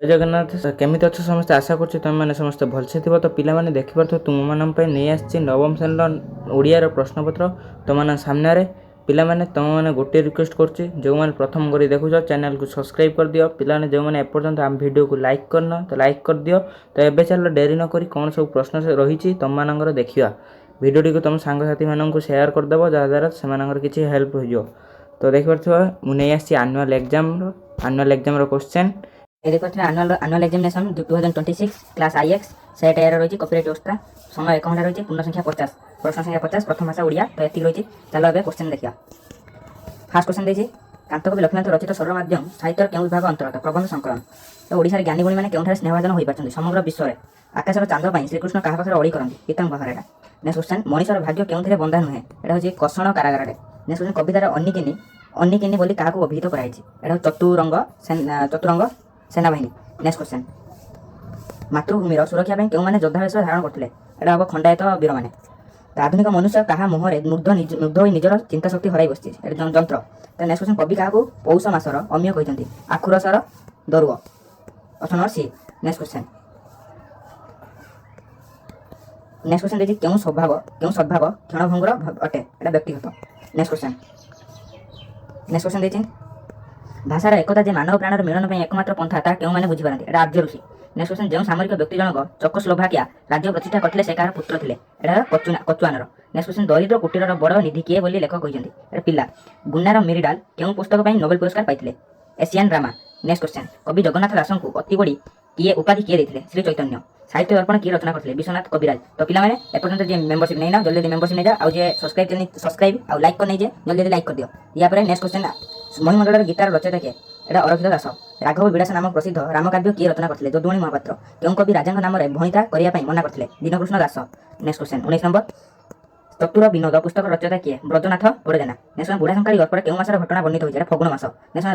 जय जगन्नाथ केमिति अच्छे समस्ते आशा करुँ तुम मैंने समस्ते भलसे थी। तो पिला देखिपे तुम मान नहीं आसी नवम श्रेणी ओडियार प्रश्नपत्र तुम मान सामने पिला तुम मैंने गोटे रिक्वेस्ट करुच्ची जो मैंने प्रथम कर देखुच चैनल को सब्सक्राइब कर दियो। पिला जो मैंने एपर्तंत आम वीडियो को लाइक करना तो लाइक कर दियो। तो ये चल डेरी नक कौन सब प्रश्न से रही तुम मानकर देखा वीडियो को तुम सांगसाथी मानक शेयर करदेव जहाद्वारा से किसी हेल्प हो। तो देखिए मुझे आसी annual exam question annual examination 2026 class IX set एयर रही कॉपीराइट व्यवस्था समय 1 घंटा रही पूर्ण संख्या 50 प्रश्न संख्या 50 प्रथम भाषा ओडिया। तो ये रही चलो ए क्वेश्चन देखिए। फास्ट क्वेश्चन देखिए कांतकवि लक्ष्मीनाथ रचित सरल माध्यम साहित्य क्यों विभाग अंतर्गत प्रबंध संकलन। तो ओडिशार ज्ञानी गुणी मैंने केउठारे स्नेहभाजन हो पार्टी समग्र विश्व में आकाशर चांद पर श्रीकृष्ण क्या पाखे अड़ी करती पिता पाखे। नेक्स्ट क्वेश्चन मनीषर भाग्य क्यों बंधा नुहे यहाँ हूँ कषण कारागार। नेक्स्ट क्वेश्चन कवितार अनिकिनी बोली क्या अभिहित कराई चतुरंग सेनाबाहिनी। नेक्स्ट क्वेश्चन मातृभूमिर सुरक्षा क्यों मैंने योद्धा वेश धारण करते यहाँ हम खंडायत वीर मैंने। तो आधुनिक मनुष्य क्या मुहर मुग्ध हो निजर चिंता शक्ति हर बस जंत्र। तो नेक्स्ट क्वेश्चन कवि क्या पौष मासर अमीय कहते आखुरसर दरुव option number C. Next question देखिए क्यों सद्भाव क्षणभंगुर अटे यहाँ व्यक्तिगत। नेक्स्ट क्वेश्चन देखिए भाषार एकता जे मानव प्राणर मिलन एकमात्र पंथा ता क्यों मैंने बुझीपारती एटा आर्य ऋषि। नेक्स्ट क्वेश्चन जो सामरिक व्यक्ति जनक चेकोस्लोभाकिया राज्य प्रतिष्ठा करते से कार पुत्र थे एटा कचुआनर। नेक्स्ट क्वेश्चन दरिद्र कुटीर बड़ निधि किए बोली लेखक कहते पिला। गुन्नार मिरिडाल क्यों पुस्तक नोबेल पुरस्कार पाइथिले एशियन ड्रामा। नेक्स्ट क्वेश्चन कवि जगन्नाथ दास को अतिबड़ी किए उपाधि किए देते श्री चैतन्य। साहित्य दर्पण किए रचना करते विश्वनाथ कविराज। तो पिला मैंने एपर्तंत जे मेंबरशिप नहीं ना जल्दी मेंबरशिप नहीं जा आउ जे सब्सक्राइब आउ लाइक कर नहीं जे जल्दी लाइक कर दियो। या पर नेक्स्ट क्वेश्चन महिमंडल गीतार रचयिता किए एटा अरक्षित दास। राघव विलास नामक प्रसिद्ध रामकाव्य किए रचना करते जदुमणि महापात्र। क्यों कवि राजा नाम भणिता करने मना करते दीनकृष्ण दास। नेक्स्ट क्वेश्चन 19 नंबर चतुर विनोद पुस्तक रचयिता किए ब्रजनाथ बड़जेना। नेक्स्ट बुढ़ा शंकरी गपर क्यों मासर घटना वर्णित होती है फगुण मास। नेक्स्ट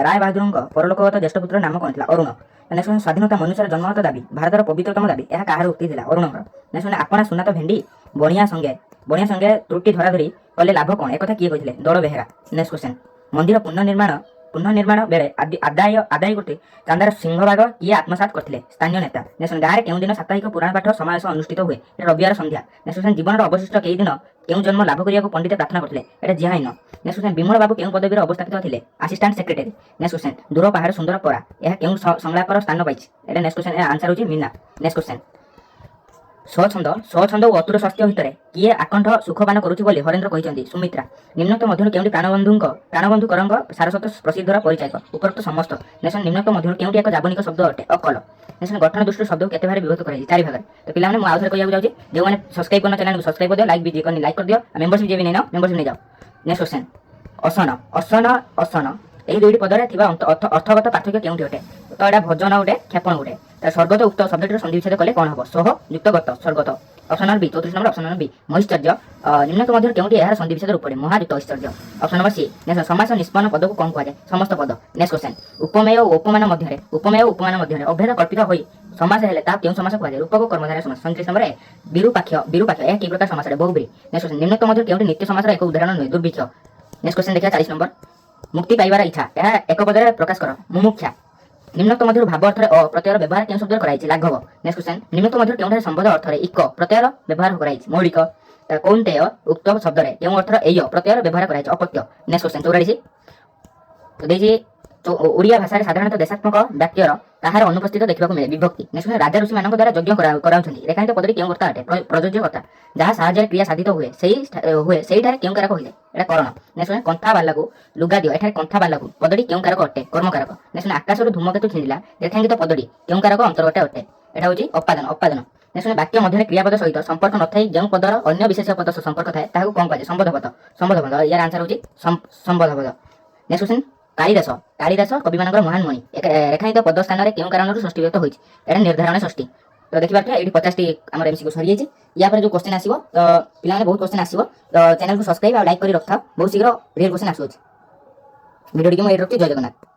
राय बहादुर परलोकगत ज्येष्ठ पुत्र नाम कौन था अरुण। नेक्स्ट स्वाधीनता मनुष्य जन्मगत दाबी भारतर पवित्रतम दाबी यह कहार उक्ति थी अरुणकर। नेक्स्ट आपना सुनात भेंडी बणिया संगे त्रुटि धराधरी कले लाभ कौन एक किए कहते दड़ बेहेरा। नेक्स्ट क्वेश्चन मंदिर पुनर्निर्माण बेले आदाय करते चांदार सिंहभाग किए आत्मसात करते स्थानीय नेता। नेक्स्ट गाँव केउं दिन साप्ताहिक पुराण पाठ समावेश अनुष्ठित हुए रविवार संध्या। नेक्स्ट जीवन अवशिष्ट कई दिन केउं जन्म लाभ करने पंडित प्रार्थना करते एटा जिहाइन। नेक्स्ट विमल बाबू केउं पदवी अवस्थापित थे असिस्टेंट सेक्रेटरी। नेक्स्ट दूर पहाड़ सुंदर परा यह केउं संलापर स्थान पाई एटा। नेक्स्ट आंसर होची मीना। नेक्स्ट क्वेश्चन स्वच्छंद और अतुर स्वास्थ्य भितर किए आकंठ सुखपान करुच्ची बोली हरेन्द्र कहते सुमित्रा। निम्नक्त मध्य केउंटी प्राणबंधुकर सारस्वत प्रसिद्धर परिचायक उपरोक्त समस्त। नेक्स्ट निम्नक्त मध्य केउंटी एक जाबनिक शब्द अटे अकल। नेक्स्ट गठन दृष्टि शब्द केते भाग विभक्त कर 4 भाग। तो पिला मैं आउथरे कहया जाउची जो माने सब्सक्राइब करना चैनल को सब्सक्राइब कर दियो लाइक भी करनी लाइक कर दियो मेंबरशिप जे भी नहीं ना मेंबरशिप नहीं जाओ। नेक्स्ट क्वेश्चन असन यही दुईटी पदरे अर्थगत पार्थक्य केउंटी अटे। तो यहाँ भजन गोटे क्षेपण गोटे स्वर्गत उक्त शब्द संधि विच्छेद कले कौन हम सह युक्त गत स्वर्गत। Option number B 34 number option number B महिश्चर्य निम्नक मध्य केउंटी यार संधि विच्छेद रूप महायुक्त ऐश्वर्य। ऑप्शन नंबर सी नेक्स्ट समास निष्पन्न पद को कौन कहुए समस्त पद। नेक्स्ट क्वेश्चन उपमेय और उपमान मध्य अभेद कल्पित होई समास हेले ता केउं समास कहुए रूपक कर्मधारय समास। 37 नंबर विरूपाक्ष यह कि प्रकार समास बहुब्री। नेक्स्ट क्वेश्चन निम्नक मध्य केउंटी नित्य समासर एक उदाहरण नुहे दुर्भिक्ष। नेक्स्ट क्वेश्चन देखिए 40 नंबर मुक्ति पाइबार इच्छा यह एक पदरे प्रकाश कर मुमुक्षा। निम्नक्त मध्य भाव अर्थ प्रत्यय व्यवहार क्यों शब्द कराई लाघव। नेक्स्ट क्वेश्चन निम्नक्त मध्य केउंठारे संबंध अर्थ इक प्रत्यय व्यवहार कराई मौलिक कौंतेय उक्त शब्द क्यों अर्थ एय प्रत्यय व्यवहार कराई अपत्य। नेक्स्ट क्वेश्चन 44 तो देखिए ओडिया भाषा साधारणतः देशात्मक वाक्यर ताहार अनुपस्थित देखा मिले विभक्ति। नेक्स्ट राजा ऋषि मान द्वारा यज्ञ कराउछन्ति रेखांकित पदटी केउं कर्ता अटे प्रयोज्य कर्ता जहाँ साहाय्य क्रिया साधित हुए सही केउं कारक होइले एटा करण। नेक्स्ट कंथा बाला को लुगा दियो एठारे कंथा बाला को पदटी केउं कारक अटे कर्मकारक। नेक्स्ट आकाशर धूमकेतु छिंदिला रेखांकित पदटी केउं कारक अंतर्गत अटे एटा होची अपादन। नेक्स्ट वाक्य मध्य क्रियापद सहित संपर्क नथाई जो पदर अन्य विशेष पद संपर्क थाए ताहाकु कोन कहाय संबोध पद यार आंसर होची संबोध पद। नेक्स्ट क्वेश्चन कालिदास कवि मानकर महान मणि रेखांकित पद स्थान में क्यों कारण षष्ठी व्यक्त होती है निर्धारण षष्ठी। तो देखिए ये 50 आम एमसीक्यू सरी जाइए या जो क्वेश्चन आसो तो पिला बहुत क्वेश्चन आसो तो चैनल को सब्सक्राइब और लाइक कर रखा बहुत शीघ्र रियल क्वेश्चन आसुच्छी वीडियो मुझे रखी जय जगन्नाथ।